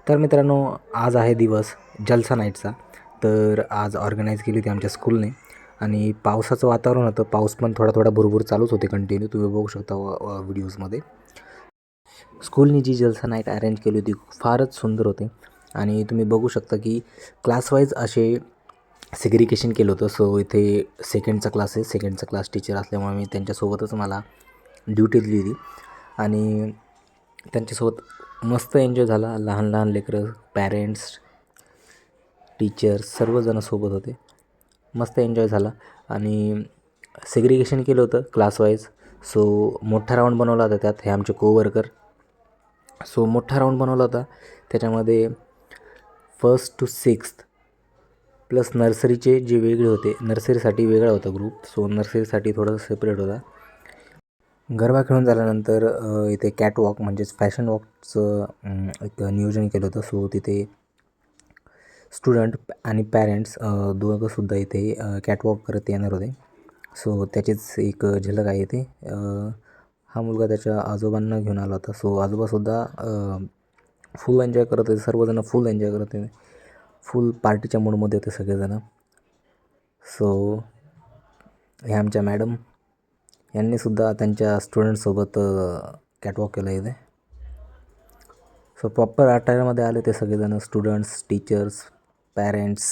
तर मित्रांनो, आज आहे दिवस जलसा नाईटचा. तर आज ऑर्गनाईज केली होती आमच्या स्कूलने आणि पावसाचं वातावरण होतं. पाऊस पण थोडा थोडा भुरभुर चालूच होते कंटिन्यू, तुम्ही बघू शकता व्हिडिओजमध्ये. स्कूलनी जी जलसा नाईट अरेंज केली होती फारच सुंदर होते आणि तुम्ही बघू शकता की क्लासवाईज असे सेग्रिगेशन केलं होतं. सो इथे सेकंडचा क्लास टीचर असल्यामुळे मी त्यांच्यासोबतच मला ड्युटी दिली होती आणि त्यांच्यासोबत मस्त एन्जॉय झाला. लहान लहान लेकरं, पॅरेंट्स, टीचर्स सर्वजण सोबत होते. मस्त एन्जॉय झाला आणि सेग्रिगेशन केलं होतं क्लासवाईज. सो मोठा राऊंड बनवला होता. त्यात हे आमचे कोवर्कर. सो मोठा राऊंड बनवला होता. त्याच्यामध्ये 1st to 6th प्लस नर्सरीचे जे वेगळे होते, नर्सरीसाठी वेगळा होता ग्रुप. सो नर्सरीसाठी थोडंसं सेपरेट होता. गरबा खेळून झाल्यानंतर इथे कॅटवॉक म्हणजेच फॅशन वॉकचं एक नियोजन केलं होतं. सो तिथे स्टुडंट आणि पॅरेंट्स दोघंसुद्धा इथे कॅटवॉक करत येणार होते. सो त्याचीच एक झलक आहे इथे. हा मुलगा त्याच्या आजोबांना घेऊन आला होता. सो आजोबासुद्धा फुल एन्जॉय करत होते. सर्वजण फुल एन्जॉय करत होते. फुल पार्टीच्या मूडमध्ये होते सगळेजण. सो हे आमच्या मॅडम यांनीसुद्धा त्यांच्या स्टुडंटसोबत कॅटवॉक केलं इथे. सो प्रॉपर अटायरमध्ये आले ते सगळेजण, स्टुडंट्स, टीचर्स, पॅरेंट्स.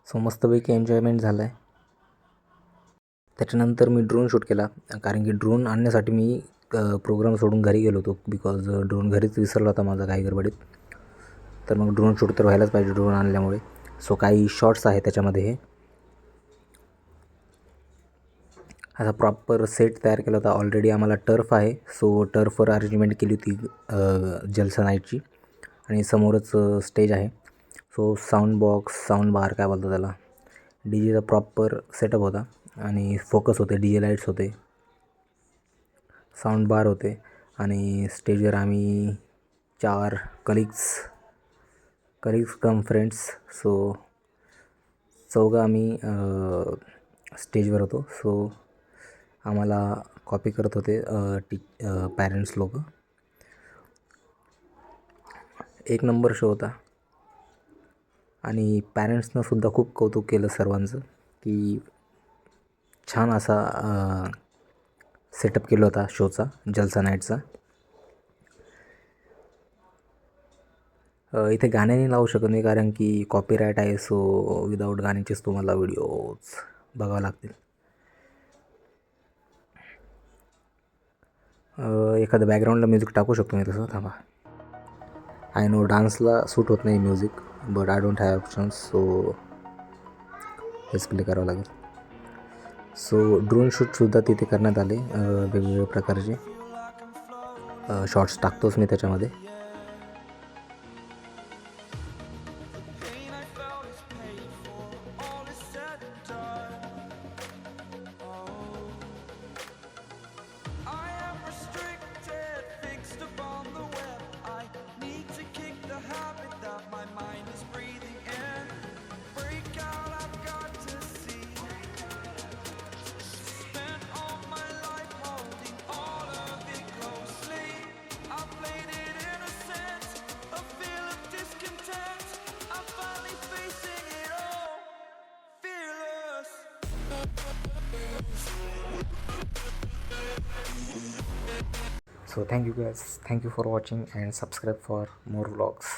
सो मस्तपैकी एन्जॉयमेंट झालं आहे. त्याच्यानंतर मी ड्रोन शूट केला, कारण की ड्रोन आणण्यासाठी मी प्रोग्राम सोडून घरी गेलो होतो. बिकॉज ड्रोन घरीच विसरला होता माझा काही गडबडीत. तर मग ड्रोन शूट तर व्हायलाच पाहिजे ड्रोन आणल्यामुळे. सो काही शॉट्स आहे त्याच्यामध्ये. हे असा प्रॉपर सेट तयार केला होता. ऑलरेडी आम्हाला टर्फ आहे. सो टर्फवर अरेंजमेंट केली होती जलसा नाईटची आणि समोरच स्टेज आहे. सो साऊंड बॉक्स, साऊंड बार काय बोलतात त्याला, डी जेचा प्रॉपर सेटअप होता आणि फोकस होते, डी जे लाईट्स होते, साऊंड बार होते आणि स्टेजवर आम्ही 4 कलिग्स कम फ्रेंड्स. सो चौघं आम्ही स्टेजवर होतो. सो आम्हाला कॉपी करत होते पॅरेंट्स लोक. एक नंबर शो होता आणि पॅरेंट्सनंसुद्धा खूप कौतुक केलं सर्वांचं की छान असा सेटअप केला होता शोचा, जलसा नाईटचा. इथे गाणे नाही लावू शकत नाही कारण की कॉपीराईट आहे. सो विदाऊट गाण्याचेच तुम्हाला व्हिडिओज बघावं लागतील. एखादं बॅकग्राऊंडला म्युझिक टाकू शकतो मी तसं, थांबा. आय नो डान्सला सूट होत नाही music, but I don't have options. So हेच प्ले करावं लागेल. सो ड्रोन शूटसुद्धा तिथे करण्यात आले. वेगवेगळ्या प्रकारचे शॉर्ट्स टाकतोच मी त्याच्यामध्ये. So thank you guys, thank you for watching and subscribe for more vlogs.